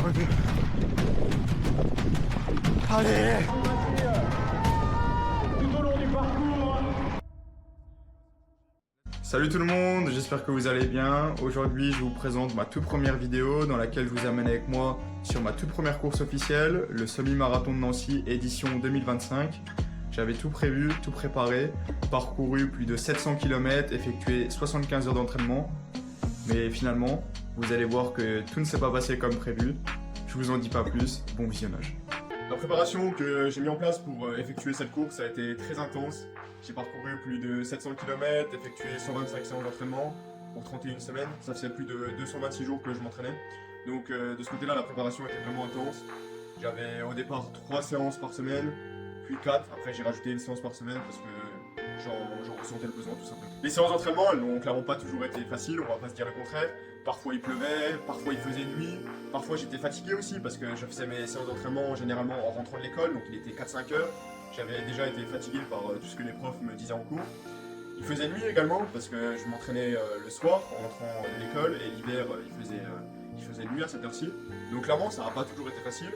revenu. Allez! Salut tout le monde, j'espère que vous allez bien. Aujourd'hui, je vous présente ma toute première vidéo dans laquelle je vous amène avec moi sur ma toute première course officielle, le semi-marathon de Nancy édition 2025. J'avais tout prévu, tout préparé, parcouru plus de 700 km, effectué 75 heures d'entraînement. Mais finalement, vous allez voir que tout ne s'est pas passé comme prévu. Je vous en dis pas plus, bon visionnage. La préparation que j'ai mis en place pour effectuer cette course a été très intense. J'ai parcouru plus de 700 km, effectué 125 séances d'entraînement pour 31 semaines. Ça faisait plus de 226 jours que je m'entraînais. Donc de ce côté-là, la préparation était vraiment intense. J'avais au départ 3 séances par semaine, puis 4. Après, j'ai rajouté une séance par semaine parce que j'en ressentais le besoin tout simplement. Les séances d'entraînement, elles n'ont clairement pas toujours été faciles, on va pas se dire le contraire. Parfois il pleuvait, parfois il faisait nuit, parfois j'étais fatigué aussi parce que je faisais mes séances d'entraînement généralement en rentrant de l'école, donc il était 4-5 heures. J'avais déjà été fatigué par tout ce que les profs me disaient en cours. Il faisait nuit également parce que je m'entraînais le soir en rentrant de l'école et l'hiver il faisait nuit à cette heure-ci. Donc clairement ça n'a pas toujours été facile.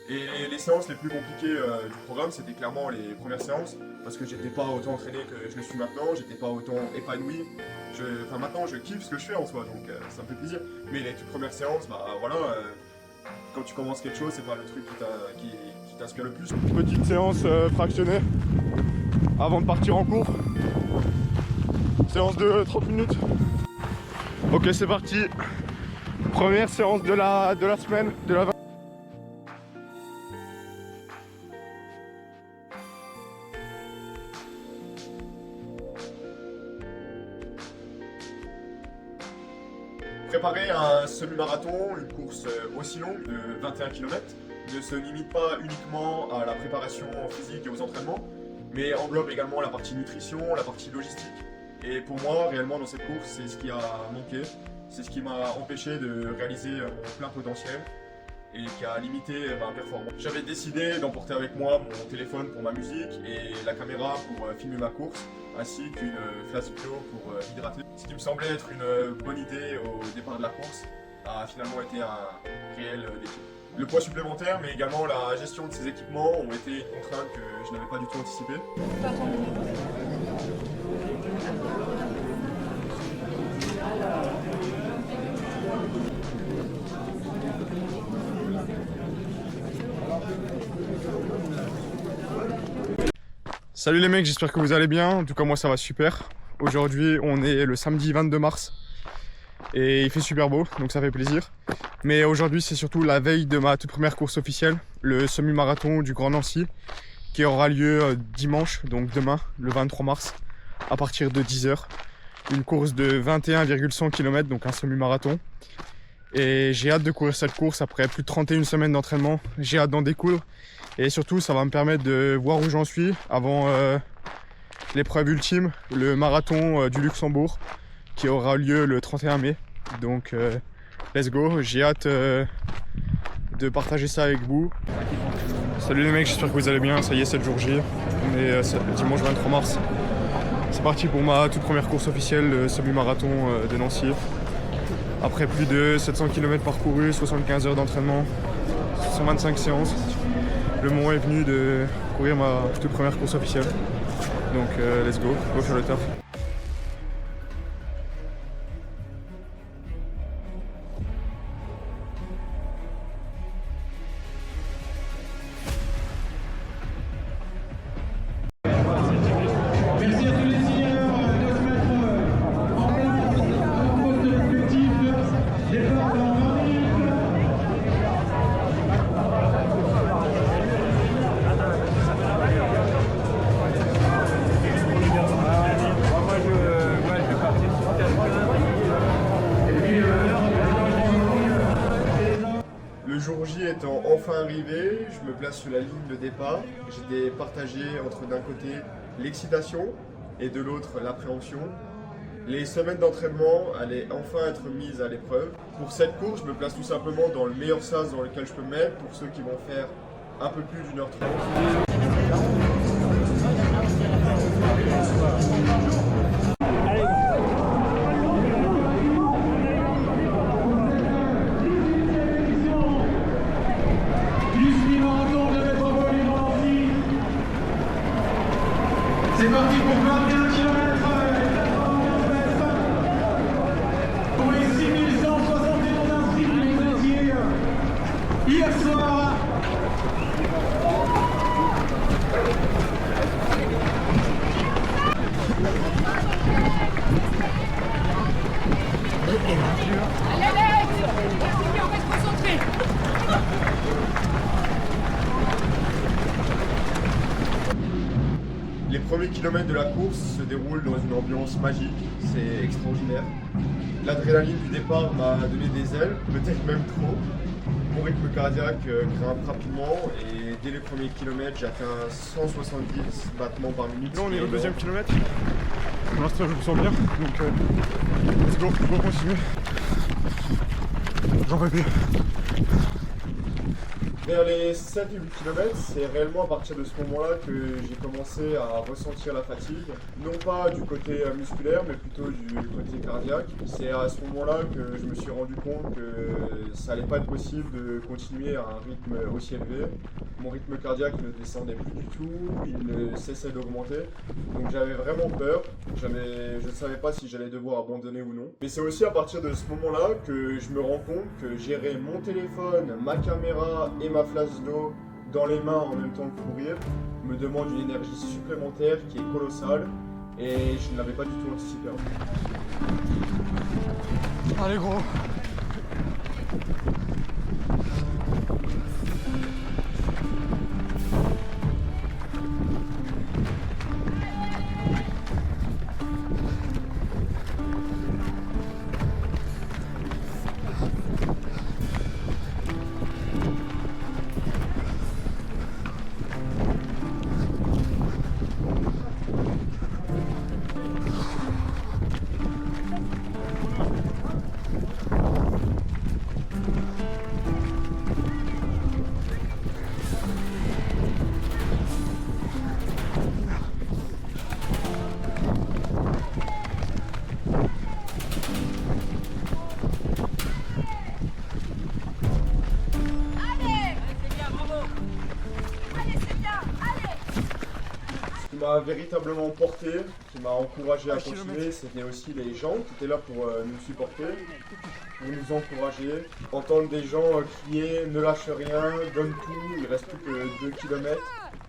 Et les séances les plus compliquées du programme, c'était clairement les premières séances parce que j'étais pas autant entraîné que je le suis maintenant, j'étais pas autant épanoui. Maintenant je kiffe ce que je fais en soi, donc ça me fait plaisir. Mais les toutes premières séances, quand tu commences quelque chose, c'est pas le truc qui t'inspire le plus. Petite séance fractionnée avant de partir en cours. Séance de 30 minutes. Ok, c'est parti. Première séance de la semaine, de la Préparer un semi-marathon, une course aussi longue de 21 km, ne se limite pas uniquement à la préparation physique et aux entraînements, mais englobe également la partie nutrition, la partie logistique. Et pour moi, réellement, dans cette course, c'est ce qui a manqué, c'est ce qui m'a empêché de réaliser mon plein potentiel et qui a limité ma performance. J'avais décidé d'emporter avec moi mon téléphone pour ma musique et la caméra pour filmer ma course, ainsi qu'une flasque d'eau pour hydrater. Ce qui me semblait être une bonne idée au départ de la course a finalement été un réel défi. Le poids supplémentaire, mais également la gestion de ces équipements ont été une contrainte que je n'avais pas du tout anticipée. Salut les mecs, j'espère que vous allez bien. En tout cas moi ça va super. Aujourd'hui on est le samedi 22 mars et il fait super beau, donc ça fait plaisir. Mais aujourd'hui c'est surtout la veille de ma toute première course officielle, le semi-marathon du Grand Nancy, qui aura lieu dimanche, donc demain, le 23 mars, à partir de 10 h. Une course de 21,100 km, donc un semi-marathon. Et j'ai hâte de courir cette course après plus de 31 semaines d'entraînement. J'ai hâte d'en découdre. Et surtout, ça va me permettre de voir où j'en suis avant l'épreuve ultime, le marathon du Luxembourg, qui aura lieu le 31 mai. Donc, let's go. J'ai hâte de partager ça avec vous. Salut les mecs, j'espère que vous allez bien. Ça y est, c'est le jour J. On est dimanche 23 mars. C'est parti pour ma toute première course officielle, le semi-marathon de Nancy. Après plus de 700 km parcourus, 75 heures d'entraînement, 125 séances, le moment est venu de courir ma toute première course officielle. Donc let's go faire le taf. Le jour J étant enfin arrivé, je me place sur la ligne de départ. J'étais partagé entre d'un côté l'excitation et de l'autre l'appréhension. Les semaines d'entraînement allaient enfin être mises à l'épreuve. Pour cette course, je me place tout simplement dans le meilleur sas dans lequel je peux me mettre pour ceux qui vont faire un peu plus d'1 h 30. C'est parti pour 21 km pour les 6171 inscrits que vous étiez hier soir. Les premiers kilomètres de la course se déroulent dans une ambiance magique, c'est extraordinaire. L'adrénaline du départ m'a donné des ailes, peut-être même trop. Mon rythme cardiaque grimpe rapidement et dès les premiers kilomètres j'ai atteint 170 battements par minute. Là on est au deuxième kilomètre. Pour l'instant je me sens bien, donc let's go, on va continuer. J'en rêvais. Vers les 7 et 8 km, c'est réellement à partir de ce moment-là que j'ai commencé à ressentir la fatigue. Non pas du côté musculaire, mais plutôt du côté cardiaque. C'est à ce moment-là que je me suis rendu compte que ça allait pas être possible de continuer à un rythme aussi élevé. Mon rythme cardiaque ne descendait plus du tout, il ne cessait d'augmenter. Donc j'avais vraiment peur, je ne savais pas si j'allais devoir abandonner ou non. Mais c'est aussi à partir de ce moment-là que je me rends compte que gérer mon téléphone, ma caméra et ma flasque d'eau dans les mains en même temps que courir me demande une énergie supplémentaire qui est colossale et je ne l'avais pas du tout anticipé. Allez gros. Ce qui m'a véritablement porté, qui m'a encouragé à continuer, c'était aussi les gens qui étaient là pour nous supporter, pour nous encourager. Entendre des gens crier « ne lâche rien, donne tout, il reste plus que 2 km »,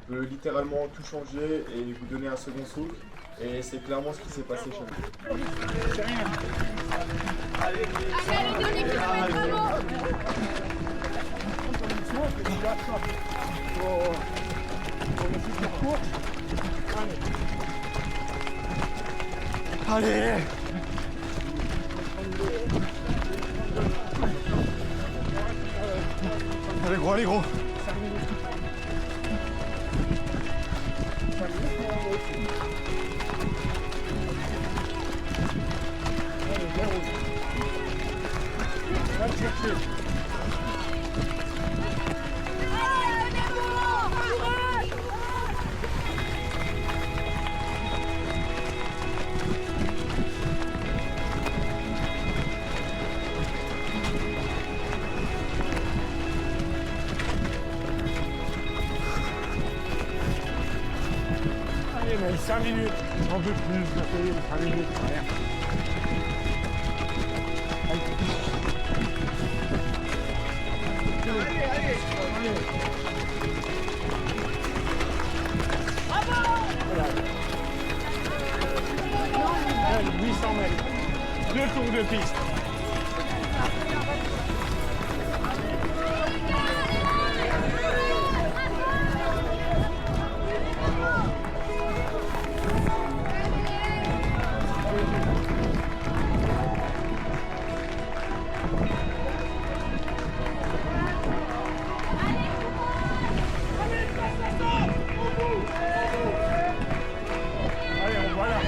peut littéralement tout changer et vous donner un second souffle. Et c'est clairement ce qui s'est passé chez nous. Allez, dernier kilomètre, Allez. Allez gros, allez gros. Allez, mais 5 minutes, j'en veux plus, ça fait 5 minutes, rien. Allez. 800 mètres. 2 tours de piste. Allez, on va là.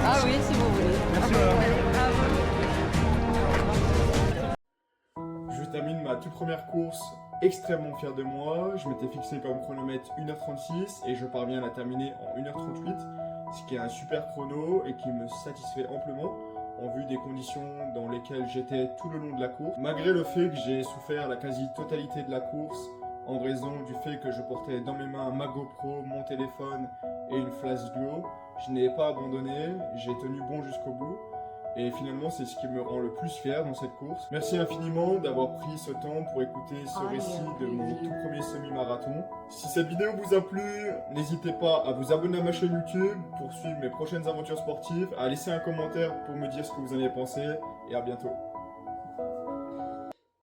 Ah oui, si vous voulez. Merci madame. Je termine ma toute première course extrêmement fier de moi. Je m'étais fixé comme chronomètre 1h36 et je parviens à la terminer en 1h38, ce qui est un super chrono et qui me satisfait amplement en vue des conditions dans lesquelles j'étais tout le long de la course. Malgré le fait que j'ai souffert la quasi-totalité de la course en raison du fait que je portais dans mes mains ma GoPro, mon téléphone et une flash duo, je n'ai pas abandonné, j'ai tenu bon jusqu'au bout. Et finalement, c'est ce qui me rend le plus fier dans cette course. Merci infiniment d'avoir pris ce temps pour écouter ce récit de mon tout premier semi-marathon. Si cette vidéo vous a plu, n'hésitez pas à vous abonner à ma chaîne YouTube pour suivre mes prochaines aventures sportives, à laisser un commentaire pour me dire ce que vous en avez pensé, et à bientôt.